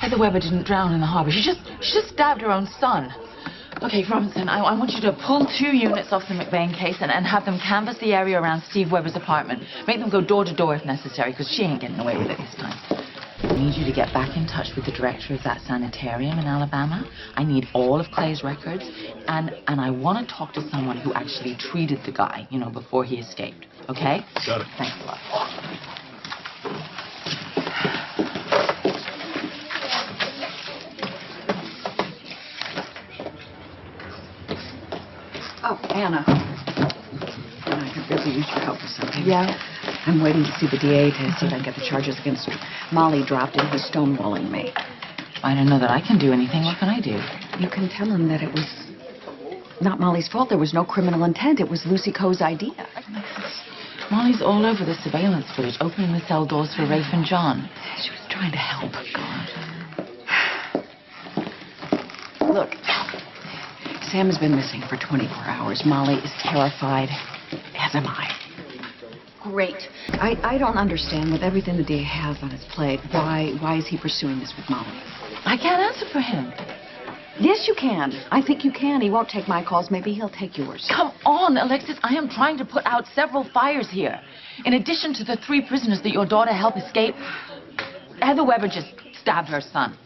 Heather Weber didn't drown in the harbor. She just stabbed her own son. Okay, Robinson, I want you to pull 2 units off the McBain case and have them canvass the area around Steve Weber's apartment. Make them go door to door if necessary, because she ain't getting away with it this time. I need you to get back in touch with the director of that sanitarium in Alabama. I need all of Clay's records, and I want to talk to someone who actually treated the guy, you know, before he escaped. Okay? Got it. Thanks a lot. Oh, Anna. I could really use your help with something. Yeah? I'm waiting to see the DA to see if I can get the charges against Molly dropped and he's stonewalling me. I don't know that I can do anything. What can I do? You can tell him that it was not Molly's fault. There was no criminal intent. It was Lucy Coe's idea. Molly's all over the surveillance footage, opening the cell doors for Rafe and John. She was trying to help. God. Look, Sam has been missing for 24 hours. Molly is terrified, as am I. Great. I don't understand, with everything the DA has on his plate, why is he pursuing this with Molly? I can't answer for him. Yes, you can. I think you can. He won't take my calls. Maybe he'll take yours. Come on, Alexis. I am trying to put out several fires here. In addition to the 3 prisoners that your daughter helped escape, Heather Weber just stabbed her son.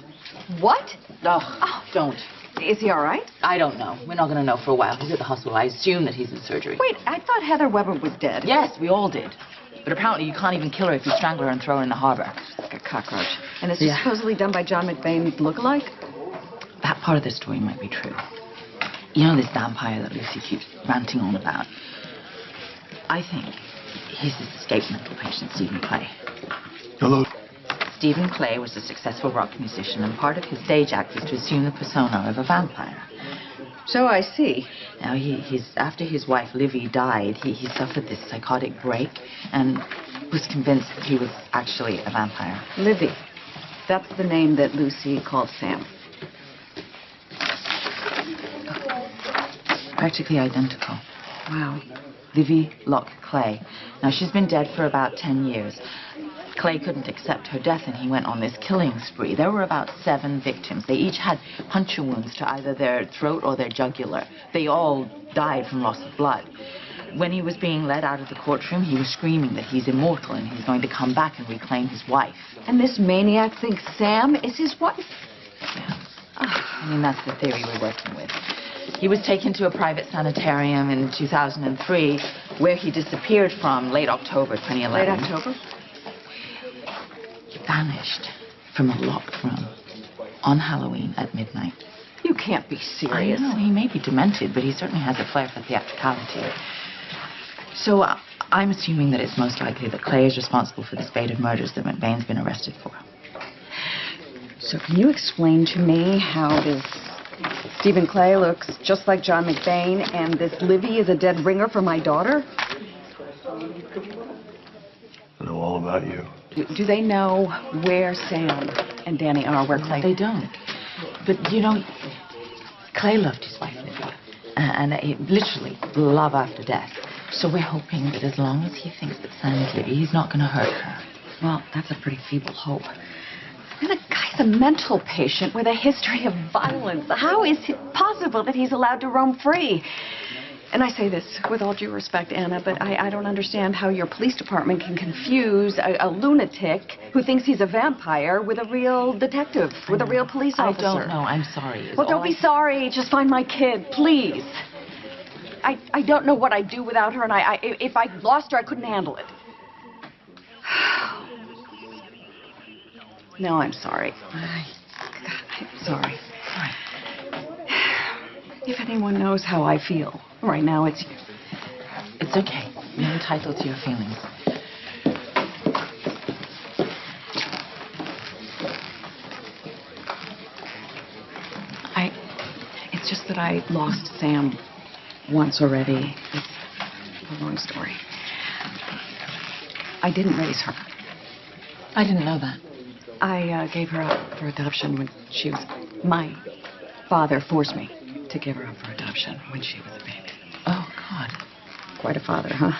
What? Oh, don't. Is he all right? I don't know. We're not going to know for a while. He's at the hospital. I assume that he's in surgery. Wait, I thought Heather Weber was dead. Yes, we all did. But apparently you can't even kill her if you strangle her and throw her in the harbor. Like a cockroach. And this is supposedly done by John McBain's lookalike? That part of the story might be true. You know this vampire that Lucy keeps ranting on about? I think he's this escaped mental patient, Stephen Clay. Hello. Stephen Clay was a successful rock musician, and part of his stage act was to assume the persona of a vampire. So I see. Now, after his wife, Livy, died, he suffered this psychotic break and was convinced that he was actually a vampire. Livy. That's the name that Lucy called Sam. Practically identical. Wow. Livy Locke Clay. Now, she's been dead for about 10 years. Clay couldn't accept her death, and he went on this killing spree. There were about 7 victims. They each had puncture wounds to either their throat or their jugular. They all died from loss of blood. When he was being led out of the courtroom, he was screaming that he's immortal and he's going to come back and reclaim his wife. And this maniac thinks Sam is his wife? Yeah. I mean, that's the theory we're working with. He was taken to a private sanitarium in 2003, where he disappeared from late October 2011. Late October? He vanished from a locked room on Halloween at midnight. You can't be serious. I know, he may be demented, but he certainly has a flair for theatricality. So I'm assuming that it's most likely that Clay is responsible for the spate of murders that McBain's been arrested for. So can you explain to me how this Stephen Clay looks just like John McBain and this Livy is a dead ringer for my daughter? I know all about you. Do they know where Sam and Danny are, where Clay... They don't. But, you know, Clay loved his wife, Livy. And literally, love after death. So we're hoping that as long as he thinks that Sam's Livy, he's not going to hurt her. Well, that's a pretty feeble hope. And the guy's a mental patient with a history of violence. How is it possible that he's allowed to roam free? And I say this with all due respect, Anna, but I don't understand how your police department can confuse a lunatic who thinks he's a vampire with a real detective, with a real police officer. I don't know. I'm sorry. Well, don't be sorry. Just find my kid, please. I don't know what I'd do without her, and if I lost her, I couldn't handle it. No, I'm sorry. I'm sorry. If anyone knows how I feel right now, it's you. It's okay. You're entitled to your feelings. It's just that I lost Sam once already. It's a long story. I didn't raise her. I didn't know that. I gave her up for adoption when she was... My father forced me to give her up for adoption when she was a baby. Oh, God. Quite a father, huh?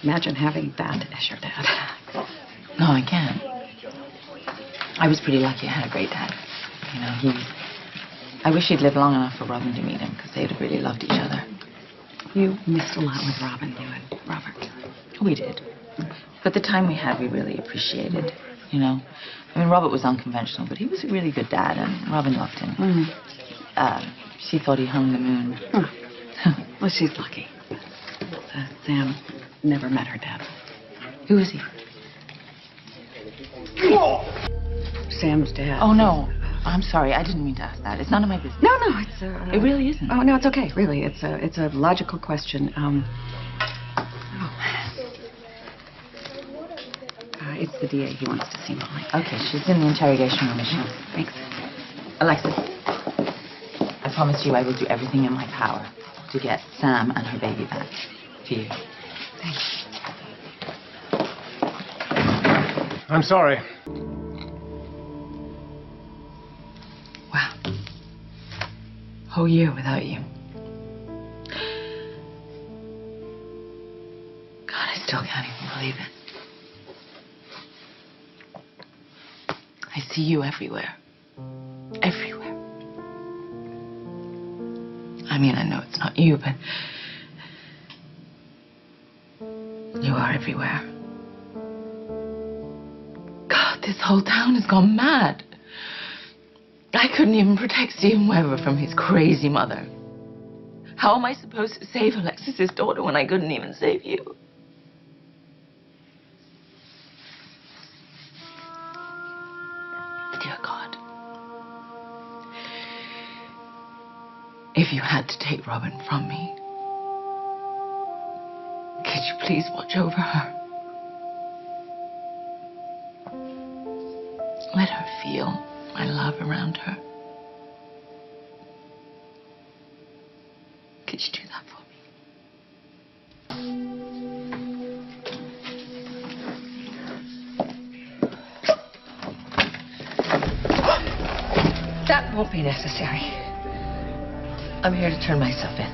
Imagine having that as your dad. No, I can't. I was pretty lucky. I had a great dad. You know, I wish he'd lived long enough for Robin to meet him, because they'd have really loved each other. You missed a lot with Robin, you and Robert. We did. But the time we had, we really appreciated, you know. I mean, Robert was unconventional, but he was a really good dad, and Robin loved him. She thought he hung the moon. Well, she's lucky. Sam never met her dad. Who is he? Sam's dad. Oh, no. I'm sorry. I didn't mean to ask that. It's none of my business. No, it's It really isn't. Oh no, it's okay. Really, it's a logical question. It's the DA. He wants to see Molly. Okay, she's in the interrogation room. Thanks. Alexis, I promise you I will do everything in my power to get Sam and her baby back for you. Thanks. I'm sorry. Wow. Whole year without you. God, I still can't even believe it. I see you everywhere. Everywhere. I mean, I know it's not you, but you are everywhere. God, this whole town has gone mad. I couldn't even protect Stephen Weber from his crazy mother. How am I supposed to save Alexis's daughter when I couldn't even save you? Dear God, if you had to take Robin from me, could you please watch over her? Let her feel my love around her. Could you do that for me? That won't be necessary. I'm here to turn myself in.